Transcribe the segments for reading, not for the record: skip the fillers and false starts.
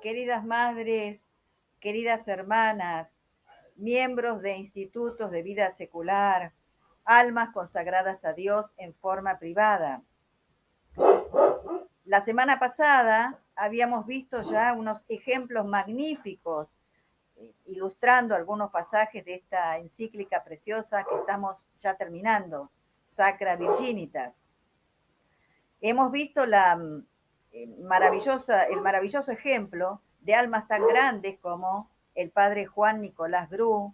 Queridas madres, queridas hermanas, miembros de institutos de vida secular, almas consagradas a Dios en forma privada. La semana pasada habíamos visto ya unos ejemplos magníficos ilustrando algunos pasajes de esta encíclica preciosa que estamos ya terminando, Sacra Virginitas. Hemos visto el maravilloso ejemplo de almas tan grandes como el padre Juan Nicolás Bru,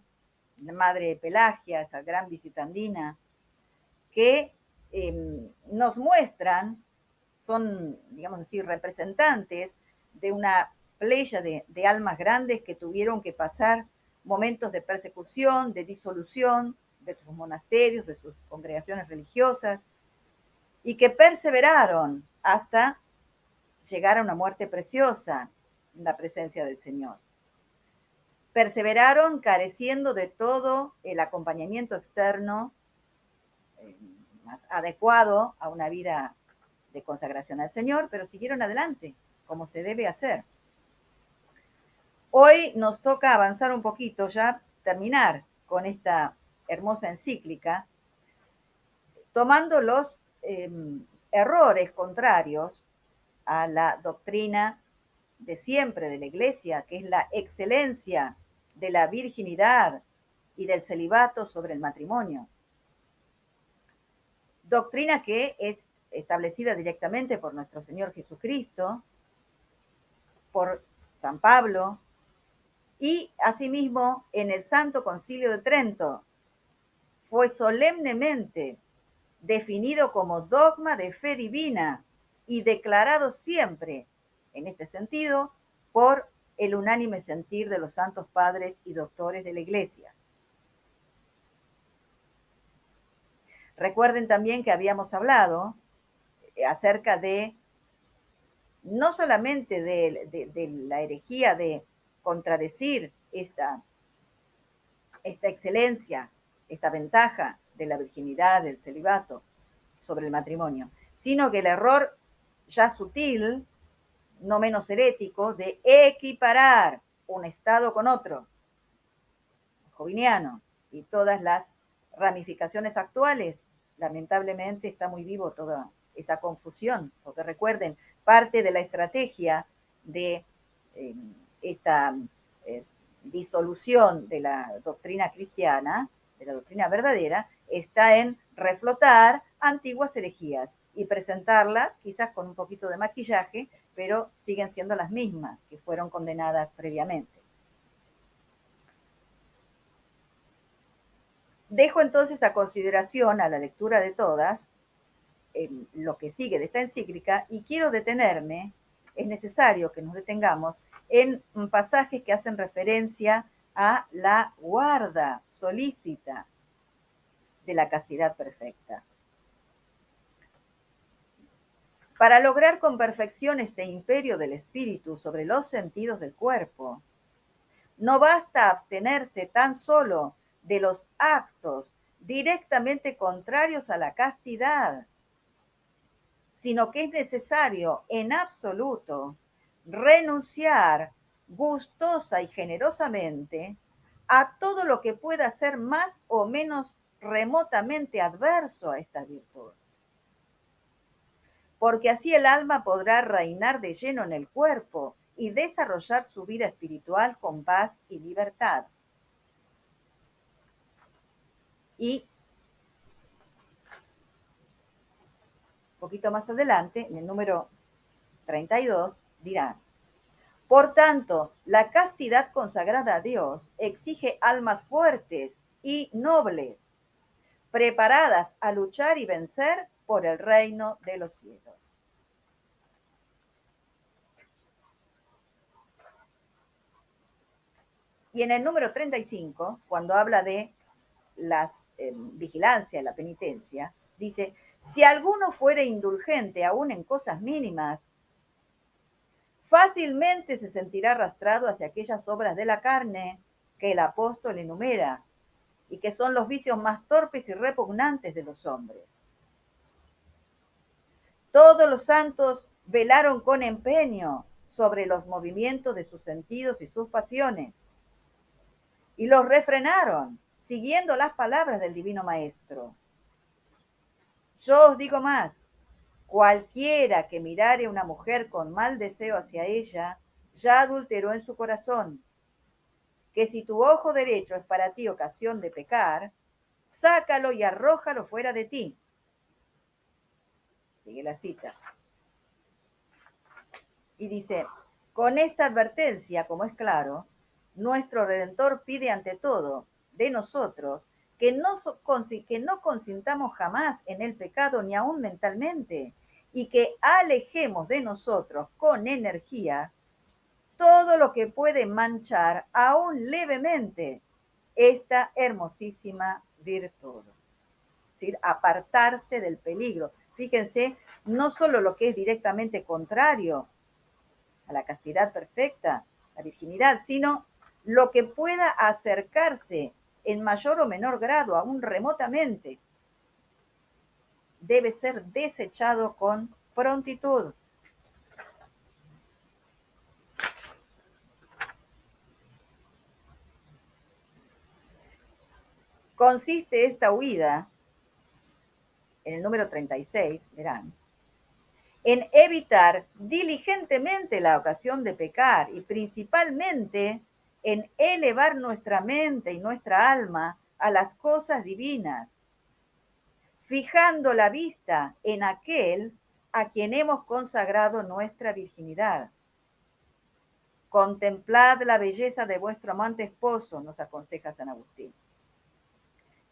la madre Pelagia, esa gran visitandina, que nos muestran, son, digamos así, representantes de una playa de almas grandes que tuvieron que pasar momentos de persecución, de disolución de sus monasterios, de sus congregaciones religiosas, y que perseveraron hasta llegar a una muerte preciosa en la presencia del Señor. Perseveraron careciendo de todo el acompañamiento externo más adecuado a una vida de consagración al Señor, pero siguieron adelante, como se debe hacer. Hoy nos toca avanzar un poquito, ya terminar con esta hermosa encíclica, tomando los errores contrarios a la doctrina de siempre de la Iglesia, que es la excelencia de la virginidad y del celibato sobre el matrimonio. Doctrina que es establecida directamente por nuestro Señor Jesucristo, por San Pablo, y asimismo en el Santo Concilio de Trento fue solemnemente definido como dogma de fe divina y declarado siempre, en este sentido, por el unánime sentir de los santos padres y doctores de la Iglesia. Recuerden también que habíamos hablado acerca de no solamente de la herejía de contradecir esta excelencia, esta ventaja de la virginidad, del celibato sobre el matrimonio, sino que el error ya sutil, no menos herético, de equiparar un estado con otro, joviniano, y todas las ramificaciones actuales, lamentablemente está muy vivo toda esa confusión, porque recuerden, parte de la estrategia de esta disolución de la doctrina cristiana, de la doctrina verdadera, está en reflotar antiguas herejías y presentarlas quizás con un poquito de maquillaje, pero siguen siendo las mismas que fueron condenadas previamente. Dejo entonces a consideración, a la lectura de todas, lo que sigue de esta encíclica, y quiero detenerme, es necesario que nos detengamos, en pasajes que hacen referencia a la guarda solícita de la castidad perfecta. Para lograr con perfección este imperio del espíritu sobre los sentidos del cuerpo, no basta abstenerse tan solo de los actos directamente contrarios a la castidad, sino que es necesario en absoluto renunciar gustosa y generosamente a todo lo que pueda ser más o menos remotamente adverso a esta virtud. Porque así el alma podrá reinar de lleno en el cuerpo y desarrollar su vida espiritual con paz y libertad. Y un poquito más adelante, en el número 32, dirá: por tanto, la castidad consagrada a Dios exige almas fuertes y nobles, preparadas a luchar y vencer por el reino de los cielos. Y en el número 35, cuando habla de la vigilancia, la penitencia, dice: si alguno fuere indulgente aún en cosas mínimas, fácilmente se sentirá arrastrado hacia aquellas obras de la carne que el apóstol enumera y que son los vicios más torpes y repugnantes de los hombres. Todos los santos velaron con empeño sobre los movimientos de sus sentidos y sus pasiones. Y los refrenaron, siguiendo las palabras del Divino Maestro. Yo os digo más, cualquiera que mirare a una mujer con mal deseo hacia ella, ya adulteró en su corazón. Que si tu ojo derecho es para ti ocasión de pecar, sácalo y arrójalo fuera de ti. Sigue la cita. Y dice, con esta advertencia, como es claro, nuestro Redentor pide ante todo de nosotros que no consintamos jamás en el pecado ni aun mentalmente, y que alejemos de nosotros con energía todo lo que puede manchar aún levemente esta hermosísima virtud. Es decir, apartarse del peligro. Fíjense, no solo lo que es directamente contrario a la castidad perfecta, la virginidad, sino lo que pueda acercarse en mayor o menor grado, aún remotamente, debe ser desechado con prontitud. Consiste esta huida, en el número 36, verán, en evitar diligentemente la ocasión de pecar y principalmente en elevar nuestra mente y nuestra alma a las cosas divinas, fijando la vista en aquel a quien hemos consagrado nuestra virginidad. Contemplad la belleza de vuestro amante esposo, nos aconseja San Agustín.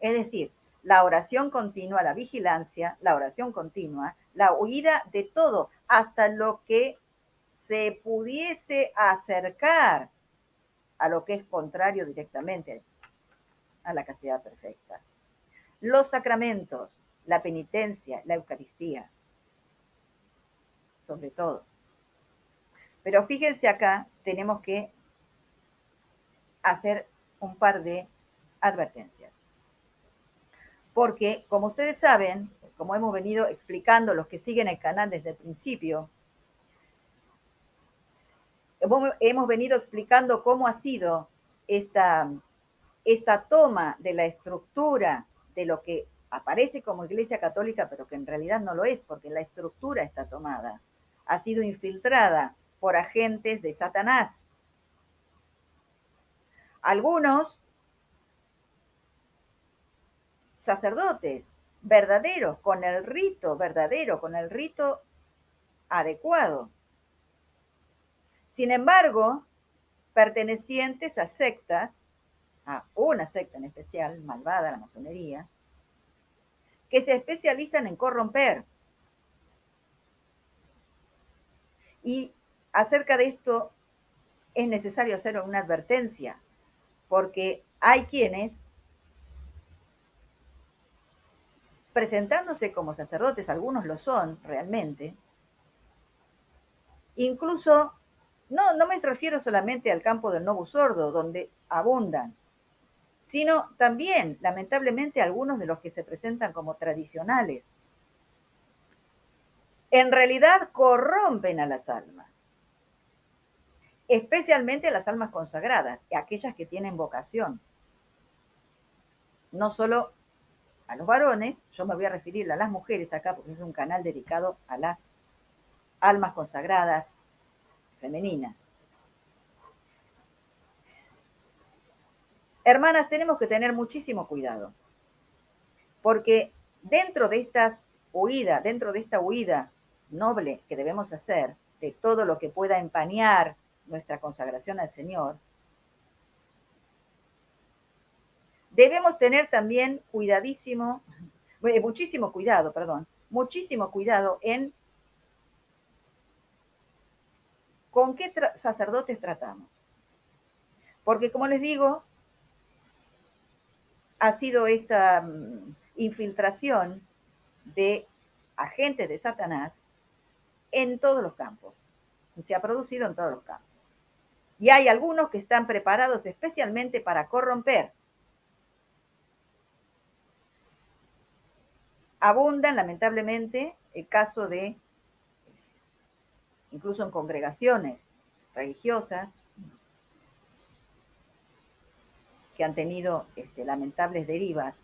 Es decir, la oración continua, la vigilancia, la oración continua, la huida de todo, hasta lo que se pudiese acercar a lo que es contrario directamente a la castidad perfecta. Los sacramentos, la penitencia, la Eucaristía, sobre todo. Pero fíjense acá, tenemos que hacer un par de advertencias. Porque, como ustedes saben, como hemos venido explicando los que siguen el canal desde el principio, hemos venido explicando cómo ha sido esta toma de la estructura de lo que aparece como Iglesia Católica, pero que en realidad no lo es, porque la estructura está tomada, ha sido infiltrada por agentes de Satanás. Algunos sacerdotes verdaderos, con el rito verdadero, con el rito adecuado. Sin embargo, pertenecientes a sectas, a una secta en especial, malvada, la masonería, que se especializan en corromper. Y acerca de esto es necesario hacer una advertencia, porque hay quienes, presentándose como sacerdotes, algunos lo son realmente, incluso, no me refiero solamente al campo del novus ordo, donde abundan, sino también, lamentablemente, algunos de los que se presentan como tradicionales, en realidad corrompen a las almas, especialmente a las almas consagradas, aquellas que tienen vocación. No solo a los varones, yo me voy a referir a las mujeres acá porque es un canal dedicado a las almas consagradas femeninas. Hermanas, tenemos que tener muchísimo cuidado, porque dentro de esta huida noble que debemos hacer de todo lo que pueda empañar nuestra consagración al Señor, debemos tener también muchísimo cuidado en con qué sacerdotes tratamos. Porque como les digo, ha sido esta infiltración de agentes de Satanás en todos los campos. Se ha producido en todos los campos. Y hay algunos que están preparados especialmente para corromper. Abundan, lamentablemente, el caso de incluso en congregaciones religiosas que han tenido lamentables derivas.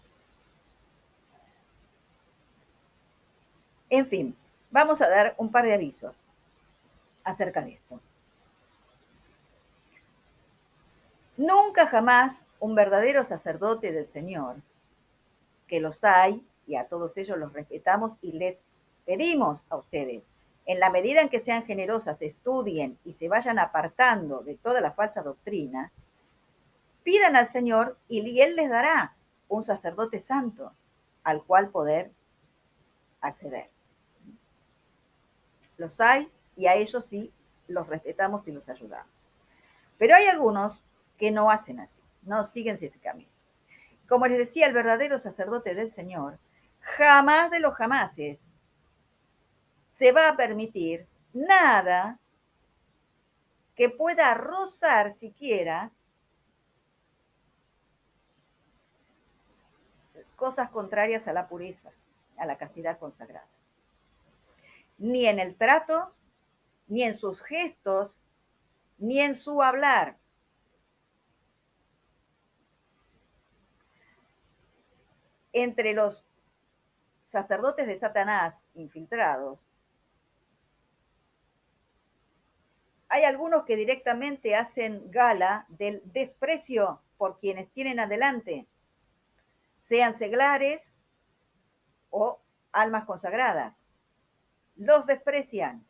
En fin, vamos a dar un par de avisos acerca de esto. Nunca jamás un verdadero sacerdote del Señor, que los hay, y a todos ellos los respetamos y les pedimos a ustedes, en la medida en que sean generosas, estudien y se vayan apartando de toda la falsa doctrina, pidan al Señor y Él les dará un sacerdote santo al cual poder acceder. Los hay y a ellos sí los respetamos y los ayudamos. Pero hay algunos que no hacen así, no siguen ese camino. Como les decía, el verdadero sacerdote del Señor jamás de los jamases se va a permitir nada que pueda rozar siquiera cosas contrarias a la pureza, a la castidad consagrada. Ni en el trato, ni en sus gestos, ni en su hablar. Entre los sacerdotes de Satanás infiltrados, hay algunos que directamente hacen gala del desprecio por quienes tienen adelante, sean seglares o almas consagradas. Los desprecian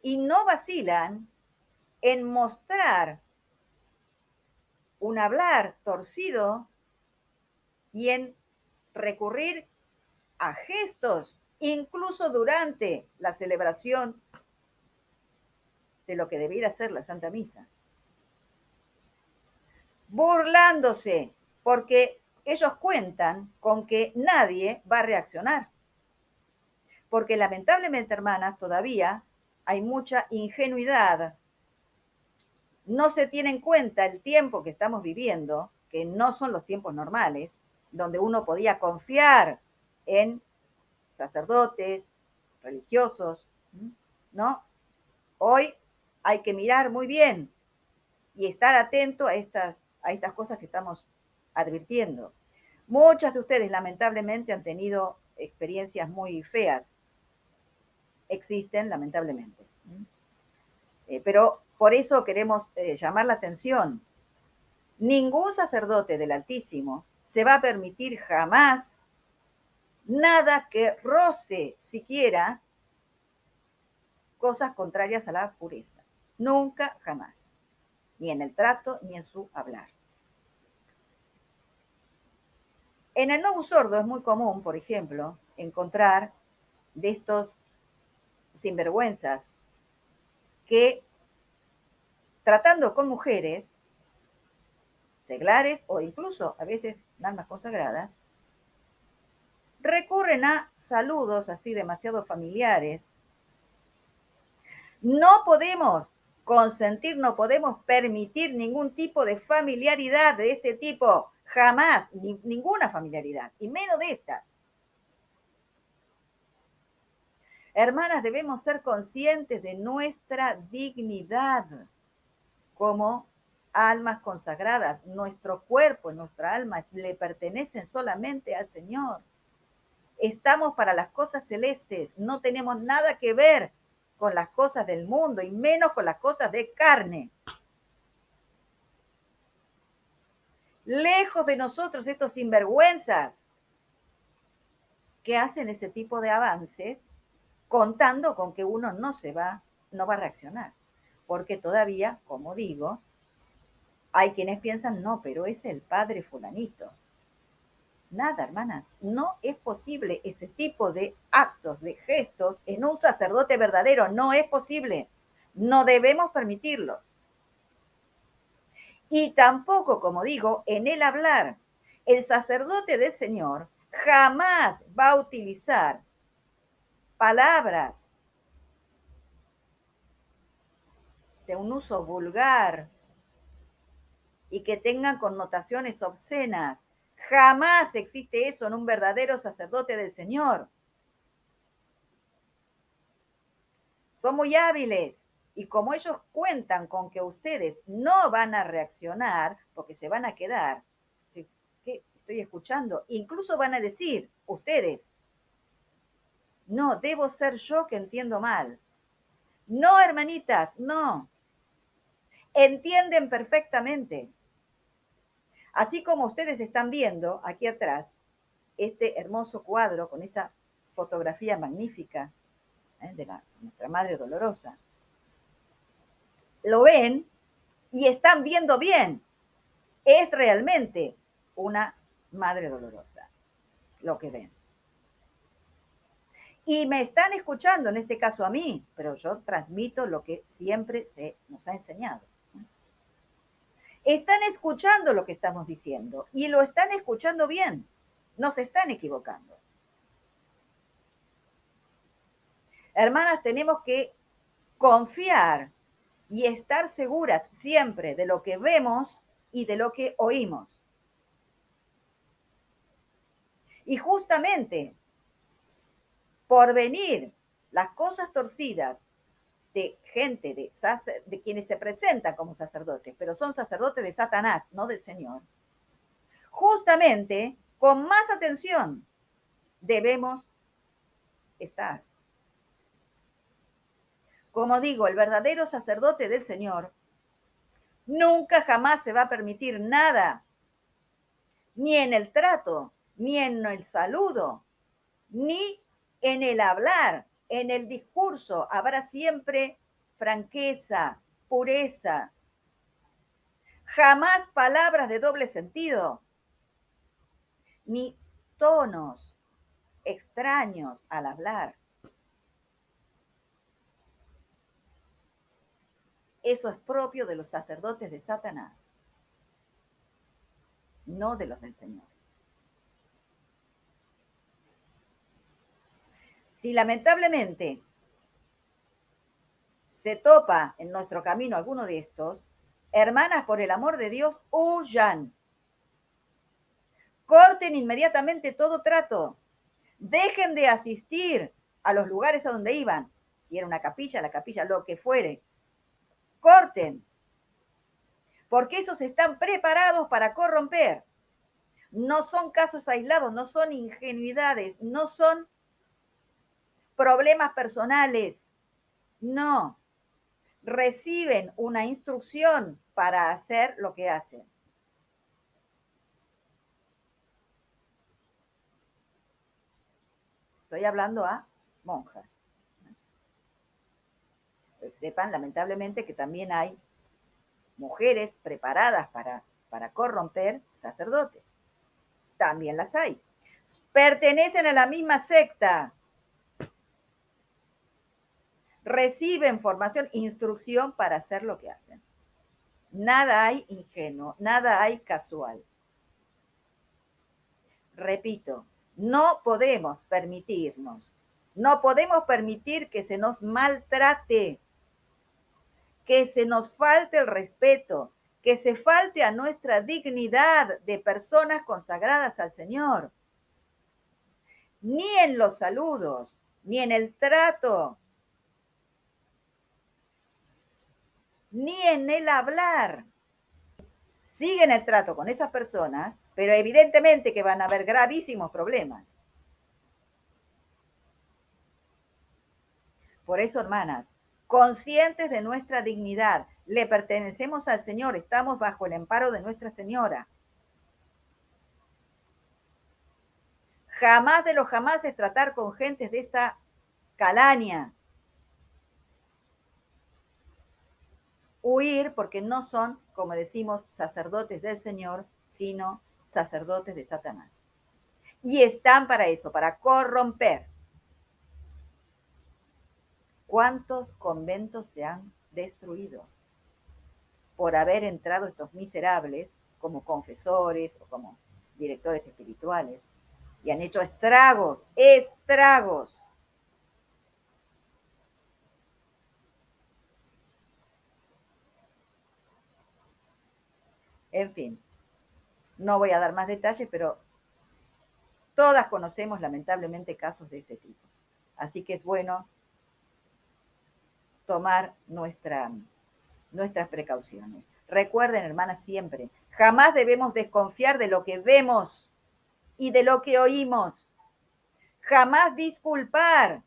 y no vacilan en mostrar un hablar torcido y en recurrir a gestos, incluso durante la celebración de lo que debiera ser la Santa Misa. Burlándose, porque ellos cuentan con que nadie va a reaccionar. Porque lamentablemente, hermanas, todavía hay mucha ingenuidad. No se tiene en cuenta el tiempo que estamos viviendo, que no son los tiempos normales, donde uno podía confiar en sacerdotes, religiosos, ¿no? Hoy hay que mirar muy bien y estar atento a estas cosas que estamos advirtiendo. Muchas de ustedes lamentablemente han tenido experiencias muy feas. Existen, lamentablemente. Pero por eso queremos llamar la atención. Ningún sacerdote del Altísimo se va a permitir jamás nada que roce siquiera cosas contrarias a la pureza. Nunca, jamás. Ni en el trato, ni en su hablar. En el novus ordo es muy común, por ejemplo, encontrar de estos sinvergüenzas que, tratando con mujeres, seglares o incluso a veces almas consagradas, recurren a saludos así demasiado familiares. No podemos consentir, no podemos permitir ningún tipo de familiaridad de este tipo, jamás, ninguna familiaridad, y menos de esta. Hermanas, debemos ser conscientes de nuestra dignidad como almas consagradas. Nuestro cuerpo, nuestra alma le pertenecen solamente al Señor. Estamos para las cosas celestes, no tenemos nada que ver con las cosas del mundo y menos con las cosas de carne. Lejos de nosotros estos sinvergüenzas que hacen ese tipo de avances contando con que uno no va a reaccionar. Porque todavía, como digo, hay quienes piensan, no, pero es el padre fulanito. Nada, hermanas, no es posible ese tipo de actos, de gestos en un sacerdote verdadero, no es posible. No debemos permitirlos. Y tampoco, como digo, en el hablar. El sacerdote del Señor jamás va a utilizar palabras de un uso vulgar y que tengan connotaciones obscenas. Jamás existe eso en un verdadero sacerdote del Señor. son muy hábiles. Y como ellos cuentan con que ustedes no van a reaccionar, porque se van a quedar, ¿qué estoy escuchando? Incluso van a decir, ustedes, no, debo ser yo que entiendo mal. No, hermanitas, no. Entienden perfectamente. Así como ustedes están viendo aquí atrás este hermoso cuadro con esa fotografía magnífica de nuestra Madre Dolorosa. Lo ven y están viendo bien. Es realmente una Madre Dolorosa lo que ven. Y me están escuchando, en este caso a mí, pero yo transmito lo que siempre se nos ha enseñado. Están escuchando lo que estamos diciendo y lo están escuchando bien. No se están equivocando. Hermanas, tenemos que confiar y estar seguras siempre de lo que vemos y de lo que oímos. Y justamente por venir las cosas torcidas de gente, de quienes se presentan como sacerdotes, pero son sacerdotes de Satanás, no del Señor, justamente con más atención debemos estar. Como digo, el verdadero sacerdote del Señor nunca jamás se va a permitir nada, ni en el trato, ni en el saludo, ni en el hablar, en el discurso. Habrá siempre franqueza, pureza, jamás palabras de doble sentido, ni tonos extraños al hablar. Eso es propio de los sacerdotes de Satanás, no de los del Señor. Si lamentablemente se topa en nuestro camino alguno de estos, hermanas, por el amor de Dios, huyan. Corten inmediatamente todo trato. Dejen de asistir a los lugares a donde iban. Si era una capilla, la capilla, lo que fuere. Corten. Porque esos están preparados para corromper. No son casos aislados, no son ingenuidades, no son problemas personales. No. Reciben una instrucción para hacer lo que hacen. Estoy hablando a monjas. Sepan, lamentablemente, que también hay mujeres preparadas para corromper sacerdotes. También las hay. Pertenecen a la misma secta. Reciben formación, instrucción para hacer lo que hacen. Nada hay ingenuo, nada hay casual. Repito, no podemos permitirnos, no podemos permitir que se nos maltrate, que se nos falte el respeto, que se falte a nuestra dignidad de personas consagradas al Señor. Ni en los saludos, ni en el trato, ni en el hablar. Siguen el trato con esas personas, pero evidentemente que van a haber gravísimos problemas. Por eso, hermanas, conscientes de nuestra dignidad, le pertenecemos al Señor, estamos bajo el amparo de Nuestra Señora. Jamás de los jamás es tratar con gentes de esta calaña. Huir porque no son, como decimos, sacerdotes del Señor, sino sacerdotes de Satanás. Y están para eso, para corromper. ¿Cuántos conventos se han destruido por haber entrado estos miserables como confesores o como directores espirituales? Y han hecho estragos, estragos. En fin, no voy a dar más detalles, pero todas conocemos lamentablemente casos de este tipo. Así que es bueno tomar nuestras precauciones. Recuerden, hermanas, siempre, jamás debemos desconfiar de lo que vemos y de lo que oímos. Jamás disculpar.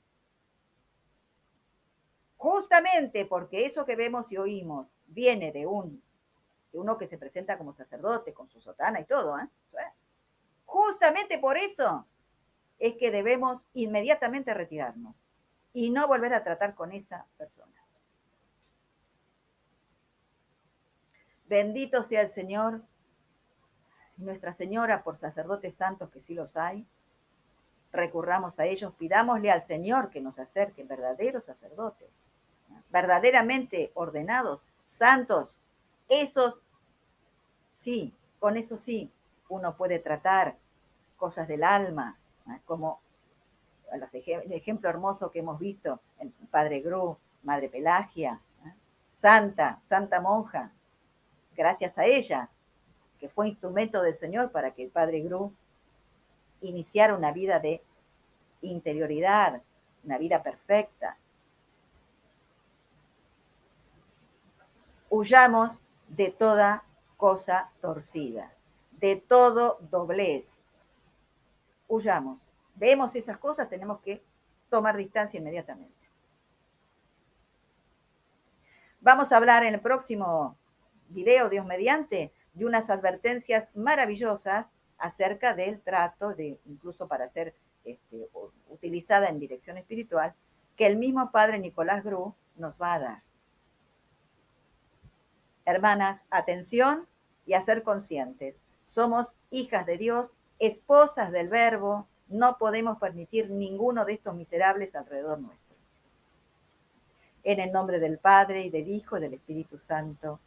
Justamente porque eso que vemos y oímos viene de uno que se presenta como sacerdote, con su sotana y todo, ¿eh? Justamente por eso es que debemos inmediatamente retirarnos y no volver a tratar con esa persona. Bendito sea el Señor, Nuestra Señora, por sacerdotes santos que sí los hay. Recurramos a ellos, pidámosle al Señor que nos acerque verdaderos sacerdotes, verdaderamente ordenados, santos. Esos sí, con eso sí, uno puede tratar cosas del alma, como el ejemplo hermoso que hemos visto en Padre Gru, Madre Pelagia, santa monja, gracias a ella, que fue instrumento del Señor para que el Padre Gru iniciara una vida de interioridad, una vida perfecta. Huyamos de toda cosa torcida, de todo doblez. Huyamos. Vemos esas cosas, tenemos que tomar distancia inmediatamente. Vamos a hablar en el próximo video, Dios mediante, de unas advertencias maravillosas acerca del trato, incluso para ser utilizada en dirección espiritual, que el mismo Padre Nicolás Gru nos va a dar. Hermanas, atención y a ser conscientes. Somos hijas de Dios, esposas del Verbo, no podemos permitir ninguno de estos miserables alrededor nuestro. En el nombre del Padre, y del Hijo, y del Espíritu Santo.